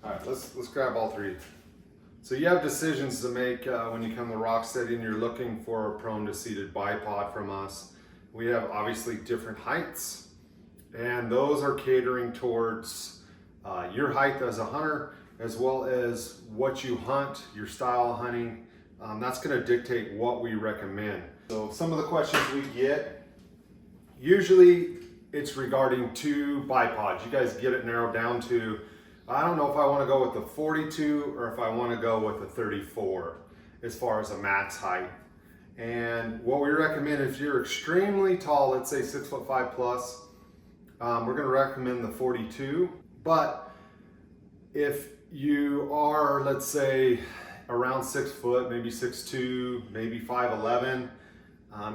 All right, let's grab all three. So you have decisions to make when you come to ROKSTEDi and you're looking for a prone to seated bipod from us. We have obviously different heights, and those are catering towards your height as a hunter, as well as what you hunt, your style of hunting. That's going to dictate what we recommend. So some of the questions we get, usually it's regarding two bipods. You guys get it narrowed down to, I don't know if I want to go with the 42 or if I want to go with the 34 as far as a max height. And what we recommend, if you're extremely tall, let's say 6'5" plus, we're going to recommend the 42. But if you are, let's say, around 6 foot, maybe 6'2", maybe 5'11",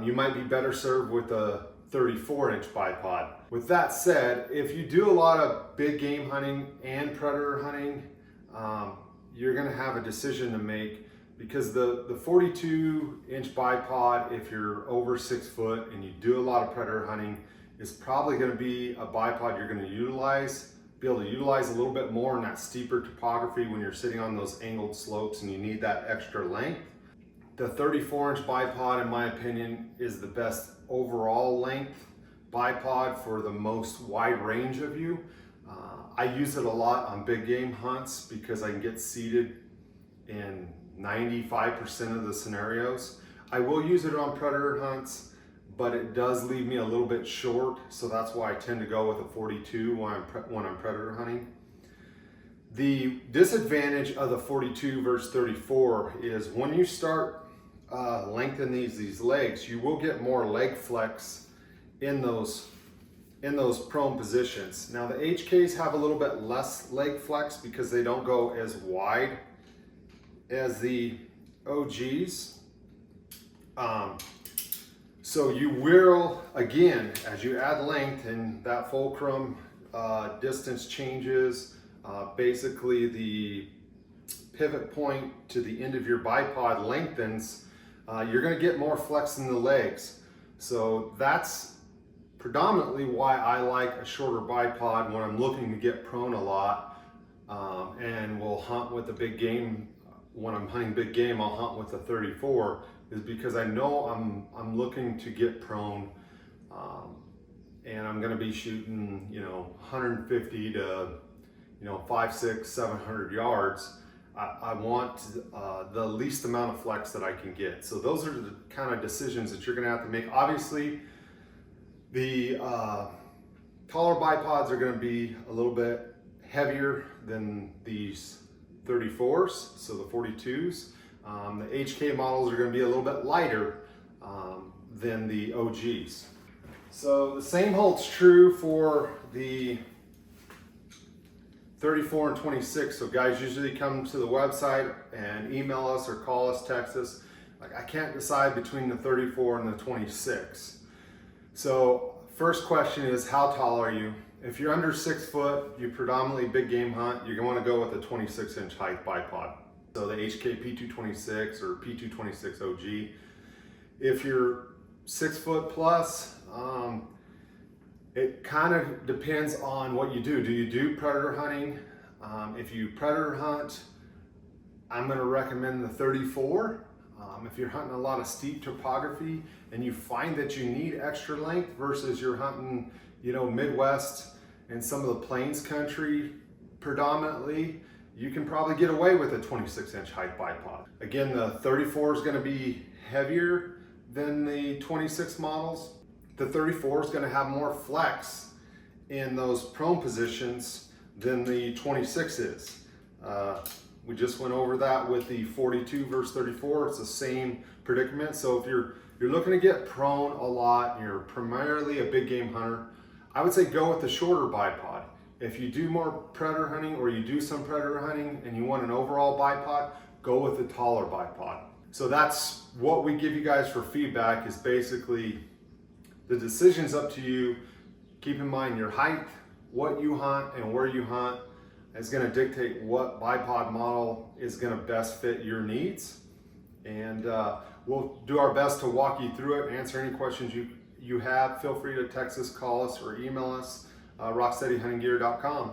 you might be better served with a 34-inch bipod. With that said, if you do a lot of big game hunting and predator hunting, you're going to have a decision to make, because the 42-inch bipod, if you're over 6 foot and you do a lot of predator hunting, is probably going to be a bipod you're going to be able to utilize a little bit more in that steeper topography when you're sitting on those angled slopes and you need that extra length. The 34-inch bipod, in my opinion, is the best overall length bipod for the most wide range of you. I use it a lot on big game hunts because I can get seated in 95% of the scenarios. I will use it on predator hunts, but it does leave me a little bit short, so that's why I tend to go with a 42 when I'm predator hunting. The disadvantage of the 42 versus 34 is when you start lengthening these legs, you will get more leg flex in those prone positions. Now the HKs have a little bit less leg flex because they don't go as wide as the OGs. So you will, again, as you add length and that fulcrum distance changes, basically the pivot point to the end of your bipod lengthens, you're going to get more flex in the legs. So that's predominantly why I like a shorter bipod when I'm looking to get prone a lot, and will hunt with the big game. When I'm hunting big game, I'll hunt with the 34, is because I know I'm looking to get prone, and I'm going to be shooting 150 to 500, 600, 700 yards. I want the least amount of flex that I can get. So those are the kind of decisions that you're going to have to make. Obviously, the taller bipods are going to be a little bit heavier than these 34s, so the 42s. The HK models are going to be a little bit lighter than the OGs. So the same holds true for the 34 and 26. So guys usually come to the website and email us or call us, text us. Like, I can't decide between the 34 and the 26. So first question is, how tall are you? If you're under 6 foot, you predominantly big game hunt, you're going to want to go with a 26-inch height bipod. So the HK P226 or P226 OG. If you're 6 foot plus, it kind of depends on what you do. Do you do predator hunting? If you predator hunt, I'm going to recommend the 34. If you're hunting a lot of steep topography and you find that you need extra length versus you're hunting, Midwest and some of the plains country predominantly, you can probably get away with a 26-inch height bipod. Again, the 34 is going to be heavier than the 26 models. The 34 is going to have more flex in those prone positions than the 26 is. We just went over that with the 42 versus 34. It's the same predicament. So if you're looking to get prone a lot and you're primarily a big game hunter, I would say go with the shorter bipod. If you do more predator hunting or you do some predator hunting and you want an overall bipod, go with the taller bipod. So that's what we give you guys for feedback, is basically the decision's up to you. Keep in mind your height, what you hunt, and where you hunt is going to dictate what bipod model is going to best fit your needs. And we'll do our best to walk you through it, answer any questions you have. Feel free to text us, call us, or email us, ROKSTEDiHuntingGear.com.